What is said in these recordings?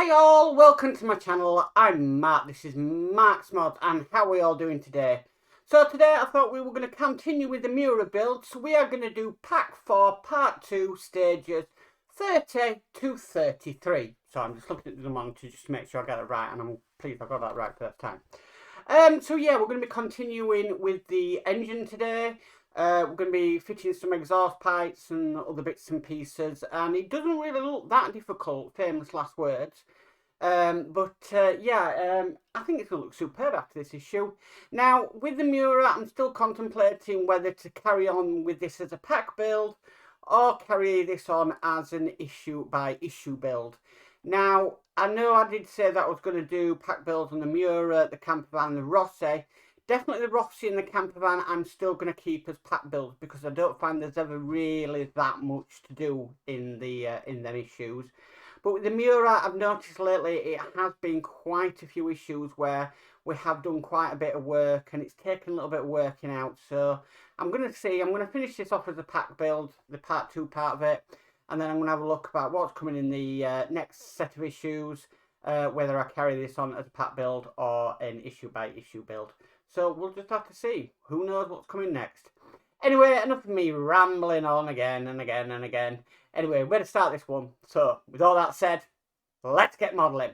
Hi all, welcome to my channel. I'm Mark, this is Mark's Mod, and how are we all doing today? So today I thought we were going to continue with the Miura build, so we are going to do pack 4 part 2 stages 30 to 33. So I'm just looking at the monitor just to make sure I get it right, and I'm pleased I got that right first time. So yeah, we're going to be continuing with the engine today. We're going to be fitting some exhaust pipes and other bits and pieces, and it doesn't really look that difficult, famous last words. I think it's going to look superb after this issue. Now, with the Miura, I'm still contemplating whether to carry on with this as a pack build or carry this on as an issue by issue build. Now, I know I did say that I was going to do pack builds on the Miura, the camper van, and the Rossi. Definitely the Rossi and the camper van I'm still going to keep as pack builds because I don't find there's ever really that much to do in them issues. But with the Miura, I've noticed lately it has been quite a few issues where we have done quite a bit of work and it's taken a little bit of working out. So I'm going to finish this off as a pack build, the part 2 part of it. And then I'm going to have a look about what's coming in the next set of issues, whether I carry this on as a pack build or an issue by issue build. So we'll just have to see. Who knows what's coming next. Anyway, enough of me rambling on again and again and again. Anyway, we're going to start this one. So, with all that said, let's get modelling.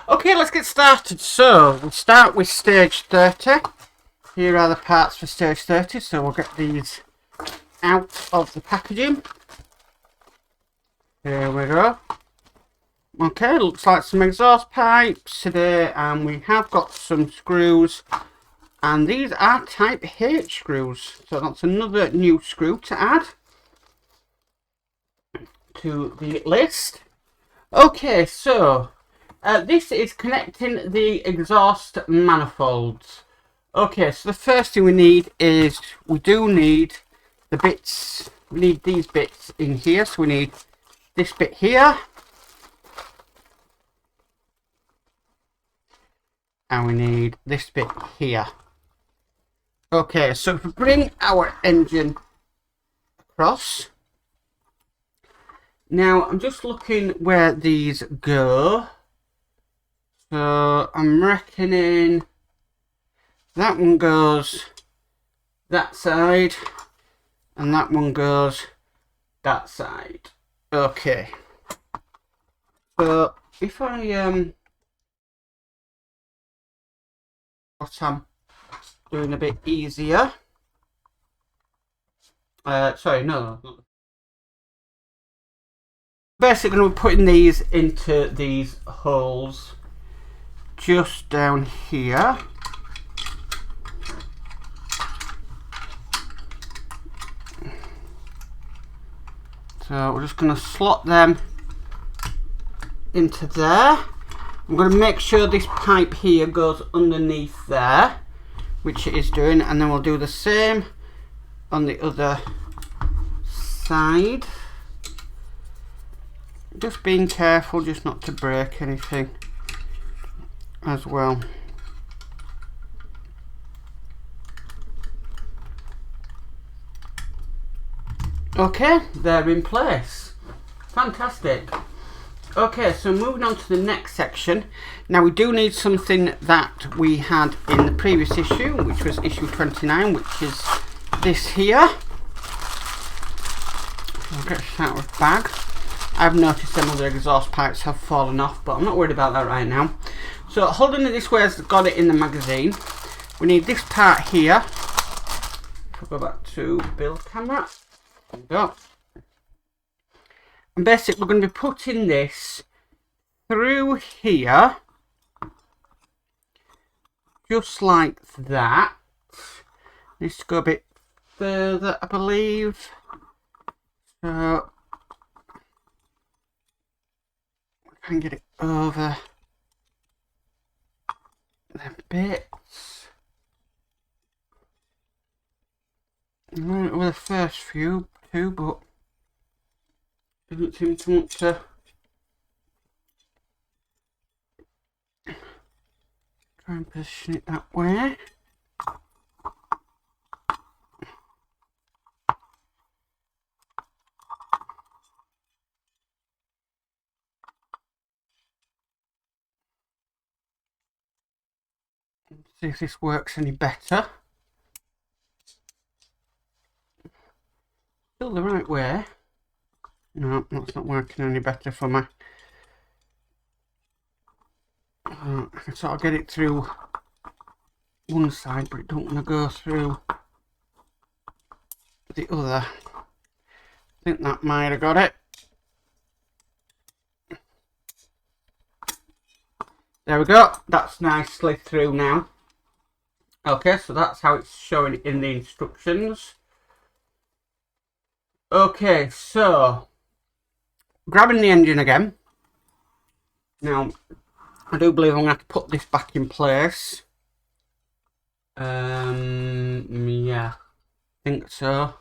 Okay, let's get started. So, we'll start with stage 30. Here are the parts for stage 30. So, we'll get these out of the packaging. Here we go. Okay, looks like some exhaust pipes today, and we have got some screws, and these are type H screws, so that's another new screw to add to the list. Okay, so this is connecting the exhaust manifolds. Okay, so the first thing we need is we need the bits, we need these bits in here, so we need this bit here. And we need this bit here. Okay, so if we bring our engine across. Now, I'm just looking where these go. So, I'm reckoning that one goes that side. And that one goes that side. Okay. So, if I what I'm doing a bit easier. Sorry, no. Basically, we're putting these into these holes just down here. So we're just going to slot them into there. I'm going to make sure this pipe here goes underneath there, which it is doing, and then we'll do the same on the other side. Just being careful just not to break anything as well. Okay, they're in place. Fantastic. Okay, so moving on to the next section. Now we do need something that we had in the previous issue, which was issue 29, which is this here. I'll get this out of the bag. I've noticed some other exhaust pipes have fallen off, but I'm not worried about that right now. So holding it this way has got it in the magazine. We need this part here. If I go back to build camera. There we go. And basically we're going to be putting this through here, just like that. Needs to go a bit further, I believe. So we can get it over the bits. Right over the first few too, but doesn't seem to want to try and position it that way. See if this works any better. Still the right way. No, that's not working any better for me. I can sort of get it through one side, but it don't want to go through the other. I think that might have got it. There we go. That's nicely through now. Okay, so that's how it's showing in the instructions. Okay, so grabbing the engine again. Now, I do believe I'm going to have to put this back in place. Yeah, I think so.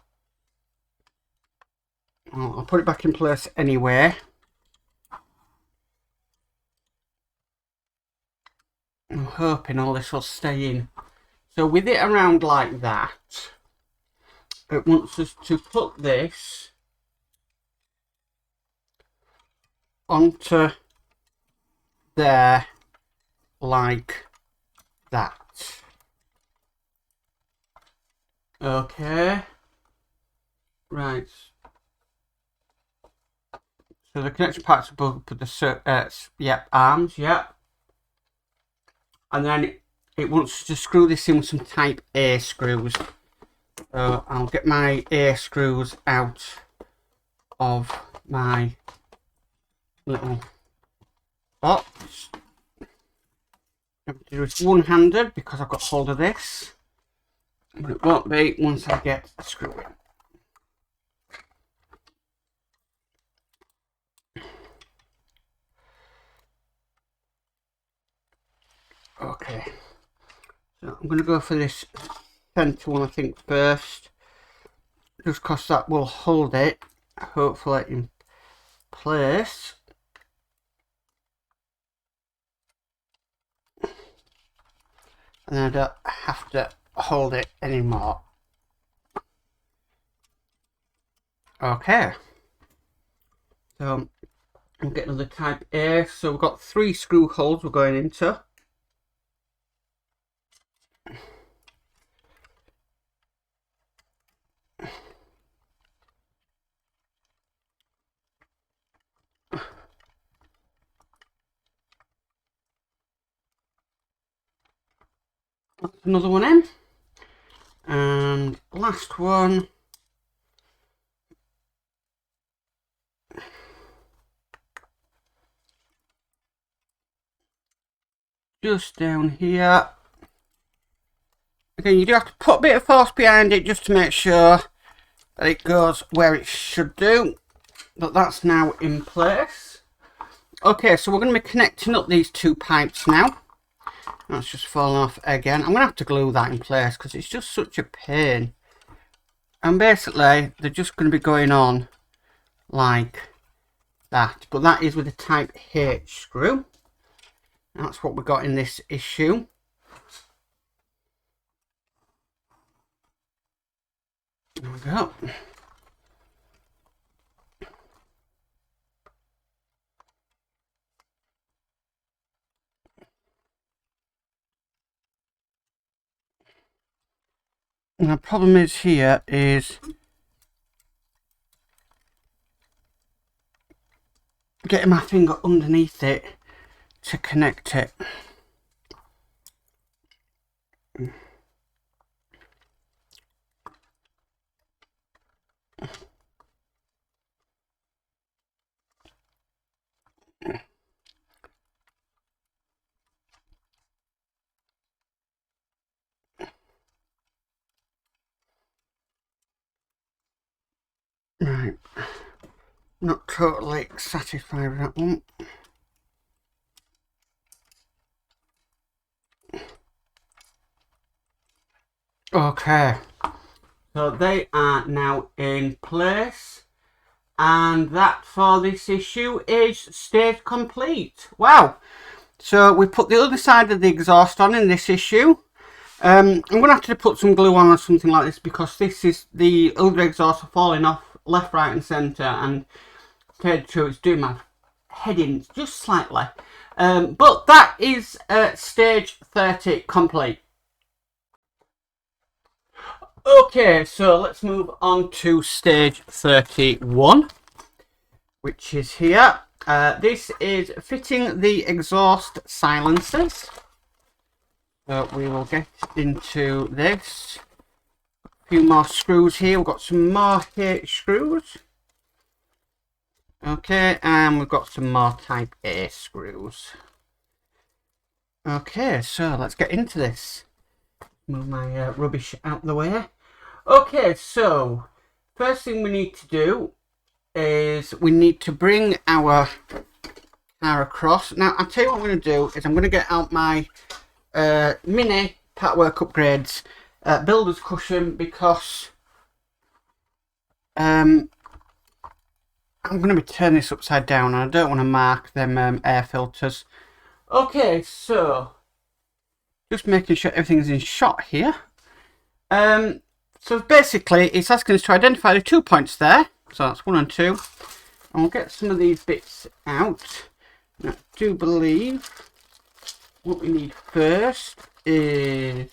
I'll put it back in place anyway. I'm hoping all this will stay in. So with it around like that, it wants us to put this onto there like that. Okay. Right. So the connection parts above for the arms, yep. And then it wants to screw this in with some type A screws. So I'll get my A screws out of my little box. I'm going to do this one-handed because I've got hold of this. But it won't be once I get a screw in. Okay, so I'm going to go for this centre one I think first, just because that will hold it hopefully in place. And then I don't have to hold it anymore. Okay, so I'm getting another type A, so we've got 3 screw holes we're going into. Another one in, and last one. Just down here. Again, you do have to put a bit of force behind it just to make sure that it goes where it should do. But that's now in place. Okay, so we're going to be connecting up these 2 pipes now. That's just fallen off again. I'm going to have to glue that in place because it's just such a pain. And basically, they're just going to be going on like that. But that is with a type H screw. That's what we got in this issue. There we go. And the problem is here is getting my finger underneath it to connect it. Right, not totally satisfied with that one. Okay, so they are now in place, and that for this issue is stage complete. Wow, so we put the other side of the exhaust on in this issue. I'm going to have to put some glue on or something like this because this is the other exhaust falling off left, right and centre, and it's doing my head in just slightly. But that is stage 30 complete. Okay, so let's move on to stage 31, which is here. This is fitting the exhaust silencers. So we will get into this. A few more screws here. We've got some more H screws. Okay, and we've got some more type A screws. Okay, so let's get into this. Move my rubbish out the way. Okay, so first thing we need to do is we need to bring our car across. Now, I'll tell you what I'm going to do is I'm going to get out my mini Patchwork Upgrades builder's cushion because I'm going to be turning this upside down and I don't want to mark them air filters. Okay, so just making sure everything's in shot here. So basically it's asking us to identify the 2 points there. So that's 1 and 2. And we'll get some of these bits out. And I do believe what we need first is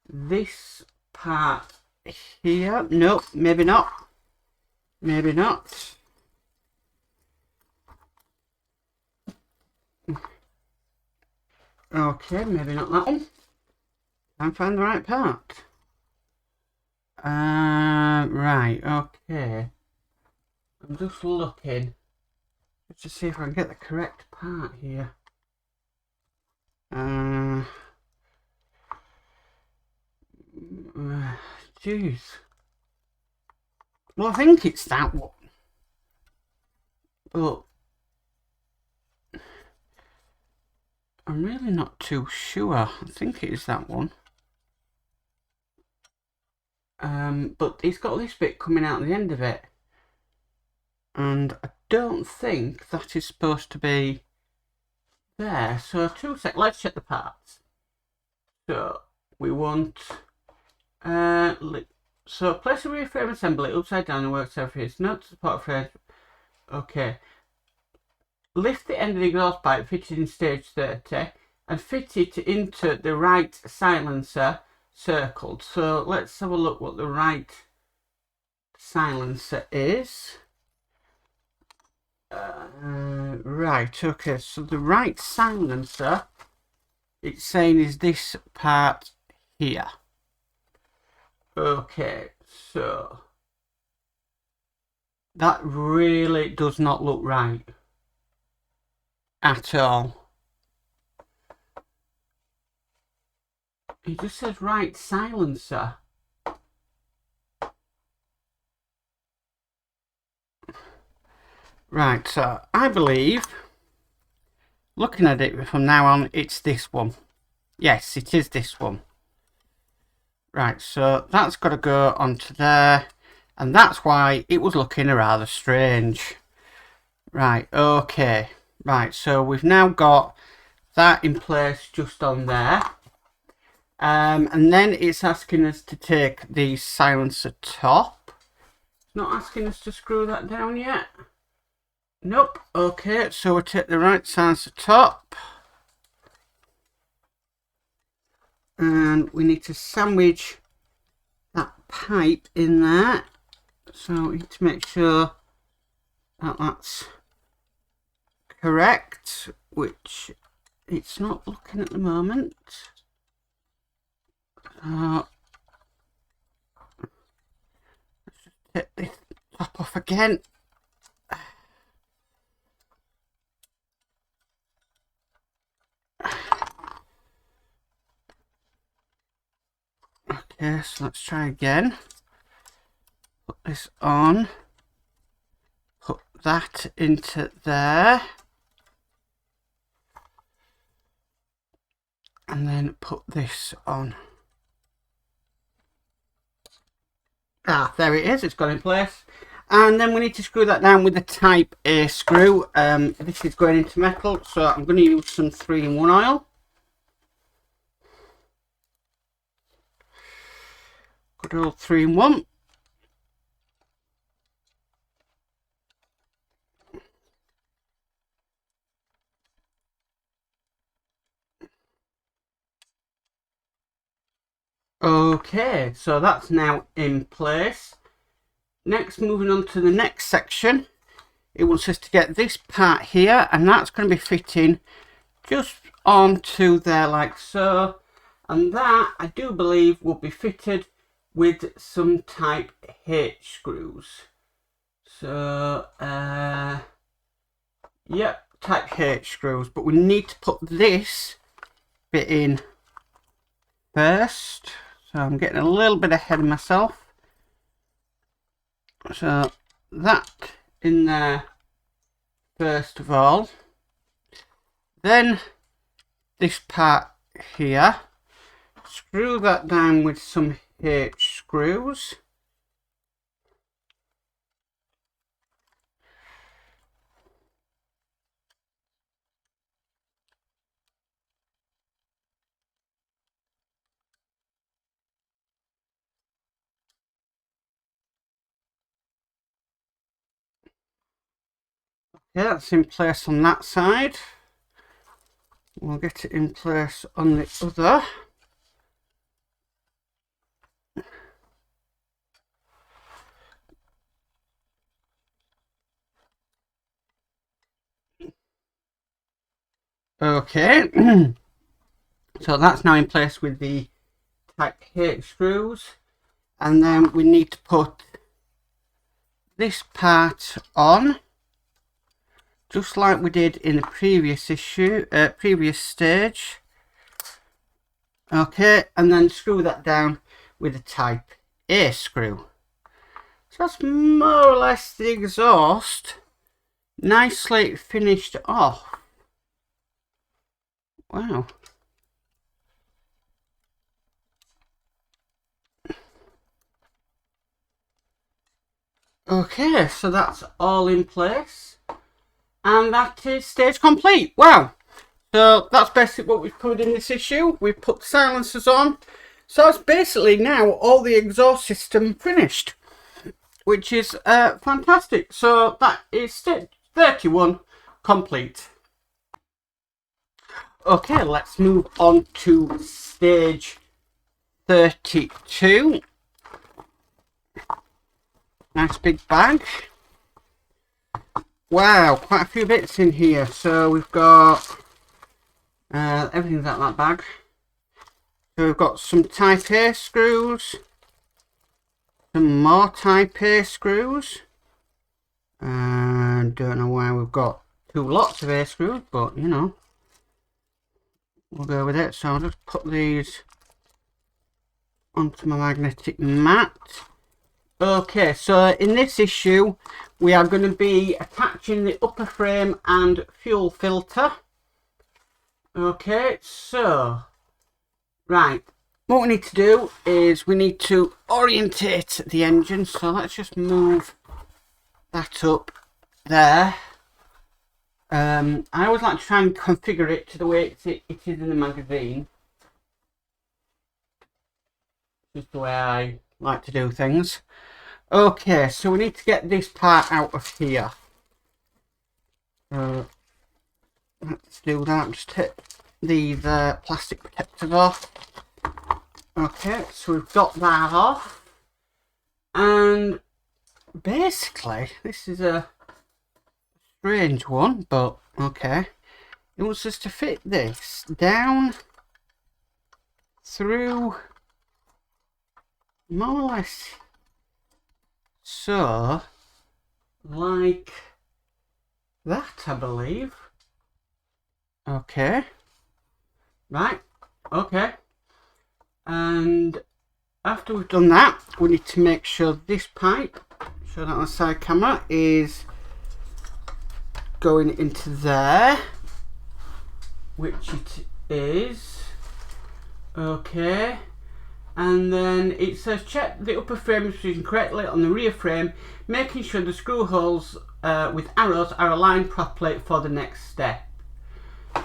this part here. Nope, maybe not. Maybe not. Okay, maybe not that one. Can't find the right part. Right, okay. I'm just looking just to see if I can get the correct part here. Jeez. Well, I think it's that one. But I'm really not too sure. I think it is that one. But it's got this bit coming out at the end of it. And I don't think that is supposed to be there. So 2 seconds, let's check the parts. So we want so place a rear frame assembly upside down and work surface. Note to support frame. Okay. Lift the end of the exhaust pipe fitted in stage 30 and fit it into the right silencer circled. So let's have a look what the right silencer is. Right, okay, so the right silencer it's saying is this part here. Okay, so that really does not look right at all. It just says right silencer. Right, so I believe, looking at it from now on, it's this one. Yes, it is this one. Right, so that's got to go onto there. And that's why it was looking rather strange. Right, okay. Right, so we've now got that in place just on there. And then it's asking us to take the silencer top. It's not asking us to screw that down yet. Nope. Okay, so we'll take the right silencer top. And we need to sandwich that pipe in there. So we need to make sure that that's correct, which it's not looking at the moment. Let's just take this top off again. Okay, so let's try again. Put this on. Put that into there. And then put this on. Ah, there it is. It's got in place. And then we need to screw that down with the type A screw. This is going into metal, so I'm going to use some 3-in-1 oil. Good old 3-in-1. Okay, so that's now in place. Next, moving on to the next section, it wants us to get this part here, and that's going to be fitting just onto there like so. And that, I do believe, will be fitted with some type H screws. So, yep, type H screws. But we need to put this bit in first. So I'm getting a little bit ahead of myself. So that in there first of all. Then this part here. Screw that down with some H screws. Yeah, that's in place on that side. We'll get it in place on the other. Okay, so that's now in place with the type H screws, and then we need to put this part on, just like we did in the previous stage. Okay, and then screw that down with a type A screw. So that's more or less the exhaust, nicely finished off. Wow. Okay, so that's all in place. And that is stage complete. Wow. So that's basically what we've covered in this issue. We've put the silencers on. So it's basically now all the exhaust system finished, which is fantastic. So that is stage 31 complete. Okay, let's move on to stage 32. Nice big bag. Wow, quite a few bits in here. So we've got everything's out of that bag. So we've got some type A screws, some more type A screws, and don't know why we've got two lots of A screws, but you know, we'll go with it. So I'll just put these onto my magnetic mat. Okay, so in this issue we are going to be attaching the upper frame and fuel filter. Okay, so right, what we need to do is we need to orientate the engine. So let's just move that up there. I always like to try and configure it to the way it is in the magazine. Just the way I like to do things. Okay, so we need to get this part out of here. Let's do that. Just take these plastic protectors off. Okay, so we've got that off. And basically, this is a strange one, but okay. It wants us to fit this down through more or less so, like that, I believe. Okay. Right. Okay. And after we've done that, we need to make sure this pipe, show that on the side camera, is going into there, which it is. Okay. And then it says check the upper frame is positioned correctly on the rear frame, making sure the screw holes with arrows are aligned properly for the next step.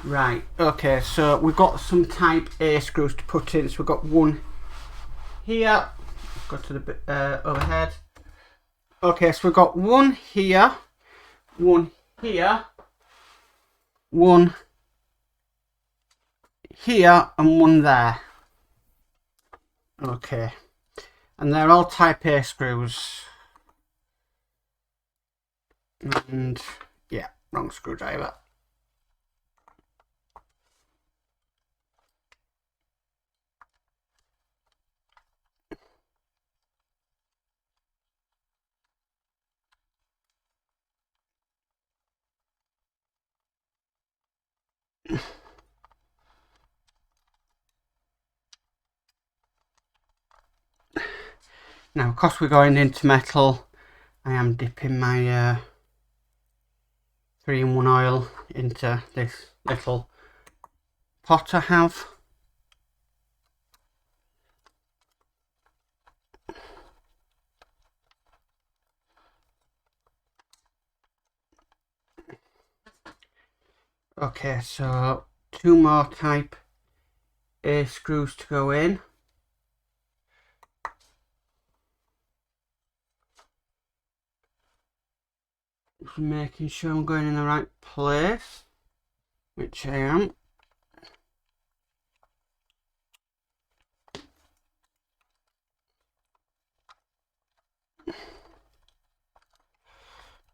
Right, okay, so we've got some type A screws to put in. So we've got one here, go to the overhead. Okay, so we've got one here, one here, one here, and one there. Okay, and they're all type A screws. And yeah, wrong screwdriver. Now, because we're going into metal, I am dipping my 3-in-1 oil into this little pot I have. Okay, so 2 more type A screws to go in. Just making sure I'm going in the right place, which I am.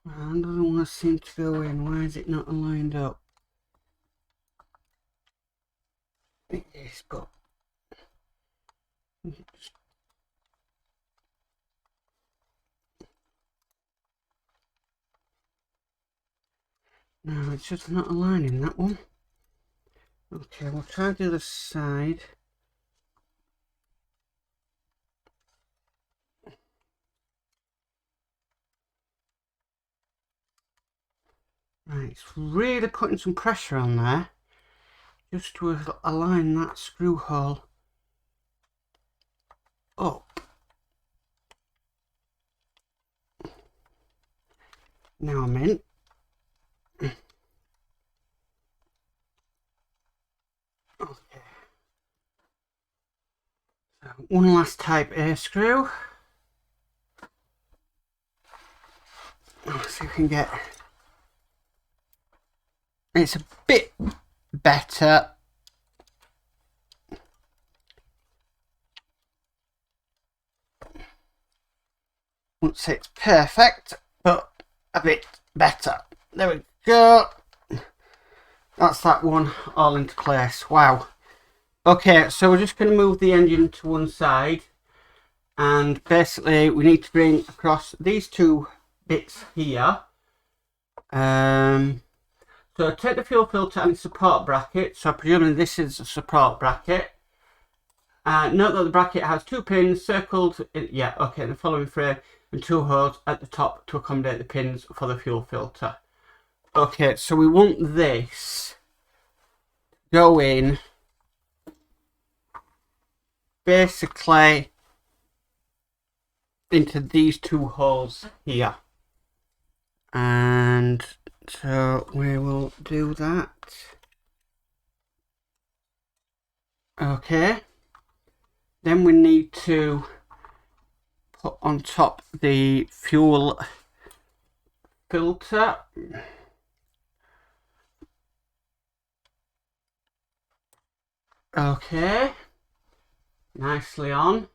And doesn't want to seem to go in. Why is it not aligned up? It is, but no, it's just not aligning, that one. Okay, we'll try the other side. Right, it's really putting some pressure on there just to align that screw hole up. Now I'm in. Okay. So one last type A screw. Let's see if we can get... It's a bit better. Wouldn't say it's perfect, but a bit better. There we go. That's that one all into place. Wow. Okay, so we're just going to move the engine to one side, and basically we need to bring across these 2 bits here. So take the fuel filter and support bracket. So presumably this is a support bracket. Note that the bracket has 2 pins circled, in the following frame, and 2 holes at the top to accommodate the pins for the fuel filter. Okay, so we want this go in basically into these 2 holes here. And so we will do that. Okay. Then we need to put on top the fuel filter. Okay. Nicely on.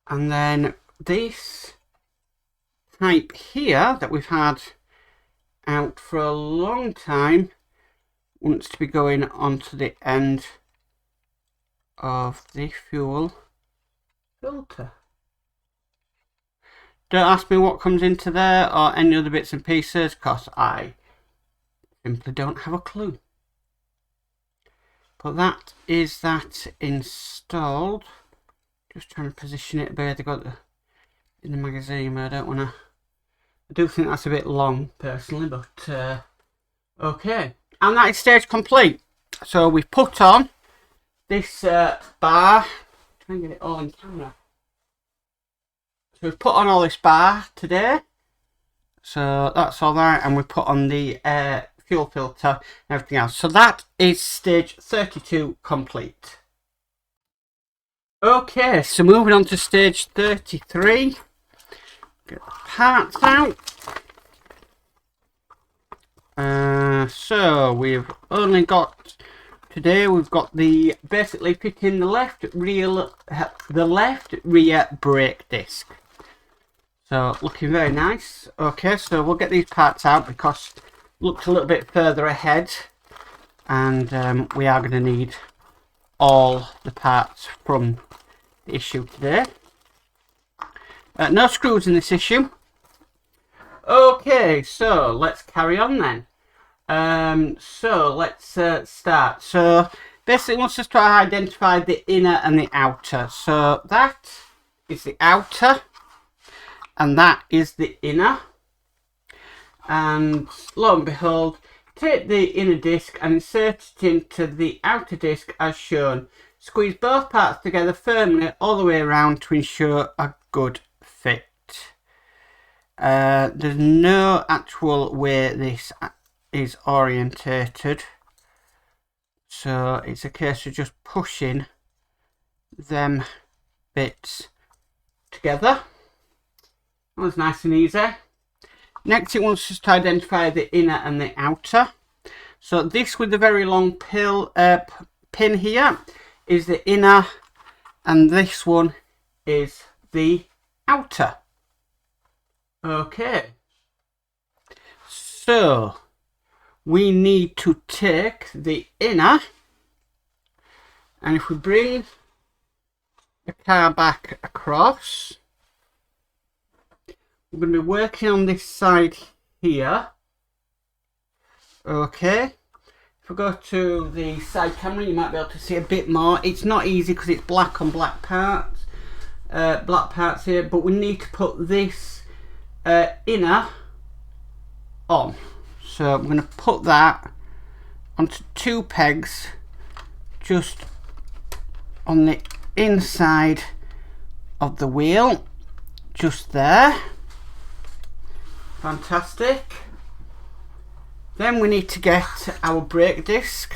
And then this type here that we've had out for a long time wants to be going onto the end of the fuel filter. Don't ask me what comes into there or any other bits and pieces, because I simply don't have a clue. But that is that installed. Just trying to position it where they got in the magazine. I don't want to. I do think that's a bit long personally, but okay. And that is stage complete. So we've put on this bar. Try and get it all in camera. So we've put on all this bar today. So that's all right, and we put on the fuel filter and everything else. So that is stage 32 complete. Okay, so moving on to stage 33. Get the parts out. So we've only got today we've got the basically fitting the left rear brake disc. So looking very nice. Okay, so we'll get these parts out because it looks a little bit further ahead, and we are going to need all the parts from the issue today. No screws in this issue. Okay, so let's carry on then. So let's start. So basically, wants us to identify the inner and the outer. So that is the outer, and that is the inner. And lo and behold, take the inner disc and insert it into the outer disc as shown. Squeeze both parts together firmly all the way around to ensure a good fit. There's no actual way this is orientated, so it's a case of just pushing them bits together. That was nice and easy. Next, it wants us to identify the inner and the outer. So this with the very long pin here is the inner, and this one is the outer. Okay, so we need to take the inner, and if we bring the car back across, we're going to be working on this side here. Okay, if we go to the side camera, you might be able to see a bit more. It's not easy because it's black on black parts, here, but we need to put this inner on. So I'm going to put that onto 2 pegs just on the inside of the wheel, just there. Fantastic. Then we need to get our brake disc,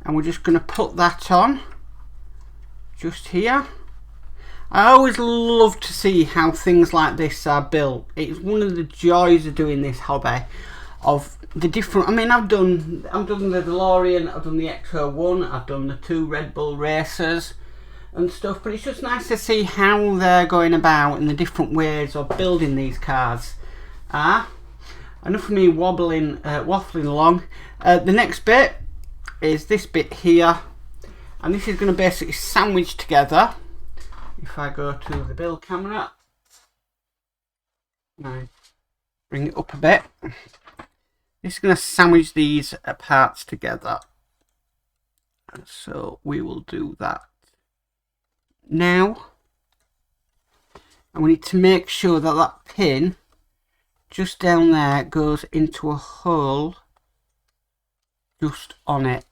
and we're just going to put that on just here. I always love to see how things like this are built. It's one of the joys of doing this hobby, of the different. I mean, I've done the DeLorean, I've done the X01, I've done the 2 Red Bull racers and stuff, but it's just nice to see how they're going about and the different ways of building these cars. Enough of me waffling along. The next bit is this bit here, and this is going to basically sandwich together. If I go to the build camera, now bring it up a bit, this is going to sandwich these parts together. So we will do that now, and we need to make sure that that pin just down there goes into a hole just on it.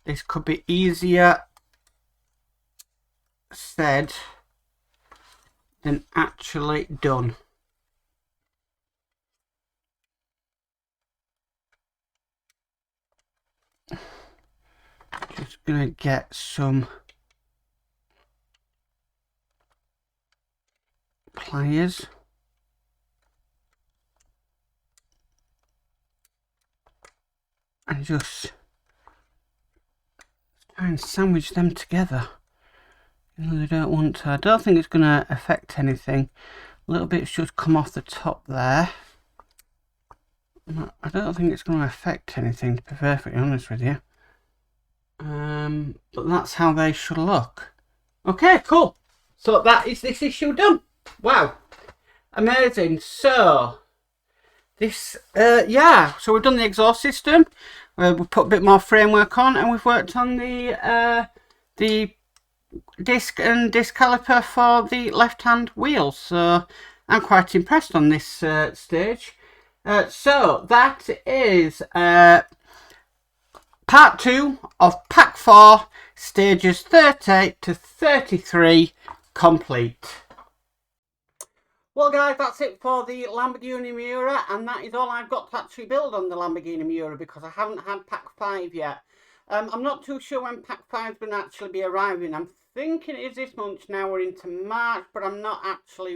This could be easier said than actually done. Just gonna get some pliers. And just try and sandwich them together. I don't want to. I don't think it's going to affect anything. A little bit should come off the top there. I don't think it's going to affect anything, to be perfectly honest with you. But that's how they should look. Okay, cool. So that is this issue done. Wow, amazing. So this, yeah. So we've done the exhaust system. We've put a bit more framework on, and we've worked on the disc and disc caliper for the left-hand wheel. So I'm quite impressed on this stage. So that is part 2 of pack 4, stages 38 to 33 complete. Well guys, that's it for the Lamborghini Miura, and that is all I've got to actually build on the Lamborghini Miura because I haven't had pack 5 yet. I'm not too sure when pack 5 is going to actually be arriving. I'm thinking it is this month, now we're into March, but I'm not actually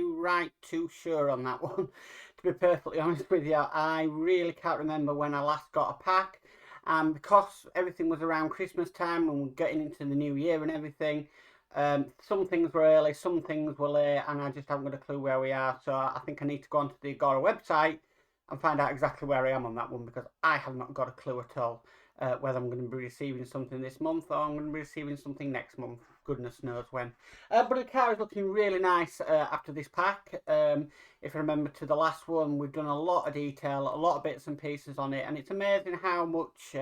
too sure on that one. To to be perfectly honest with you, I really can't remember when I last got a pack. And because everything was around Christmas time and we're getting into the new year and everything, some things were early, some things were late, and I just haven't got a clue where we are. So I think I need to go onto the Agora website and find out exactly where I am on that one, because I have not got a clue at all whether I'm going to be receiving something this month or I'm going to be receiving something next month. Goodness knows when. But the car is looking really nice after this pack. If I remember to the last one, we've done a lot of detail, a lot of bits and pieces on it, and it's amazing how much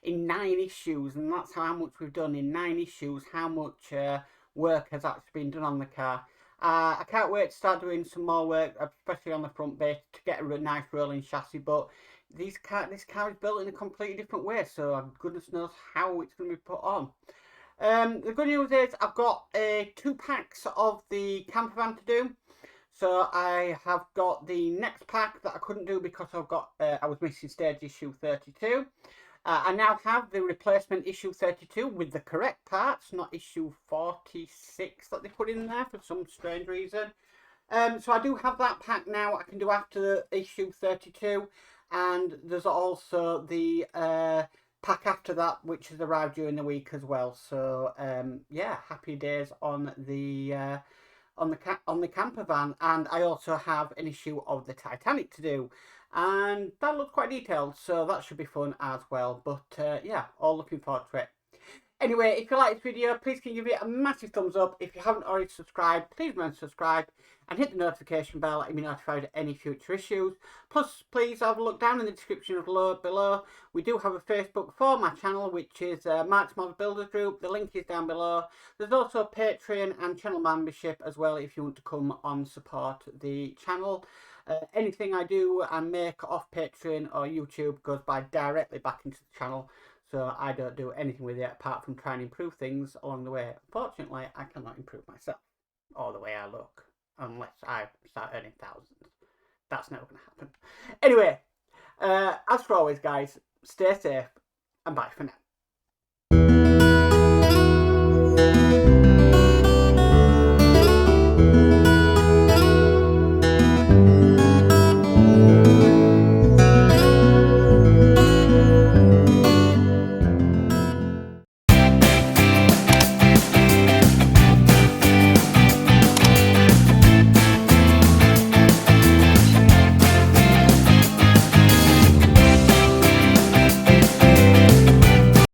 in 9 issues, and that's how much we've done in 9 issues, how much work has actually been done on the car. I can't wait to start doing some more work, especially on the front bit, to get a nice rolling chassis. But this car is built in a completely different way, so goodness knows how it's going to be put on. The good news is I've got 2 packs of the camper van to do. So I have got the next pack that I couldn't do because I was missing stage issue 32. I now have the replacement issue 32 with the correct parts, not issue 46 that they put in there for some strange reason. So I do have that pack now. I can do after issue 32, and there's also the pack after that, which has arrived during the week as well. So yeah, happy days on the camper van. And I also have an issue of the Titanic to do, and that looks quite detailed, so that should be fun as well. But yeah, all looking forward to it. Anyway, if you like this video, please can you give it a massive thumbs up. If you haven't already subscribed, please remember to subscribe and hit the notification bell to be notified of any future issues. Plus, please have a look down in the description below. We do have a Facebook for my channel, which is Mark's Mod Builders Group. The link is down below. There's also a Patreon and channel membership as well if you want to come on support the channel. Anything I do and make off Patreon or YouTube goes directly back into the channel. So I don't do anything with it apart from trying to improve things along the way. Unfortunately, I cannot improve myself or the way I look unless I start earning thousands. That's never going to happen. Anyway, as for always, guys, stay safe and bye for now.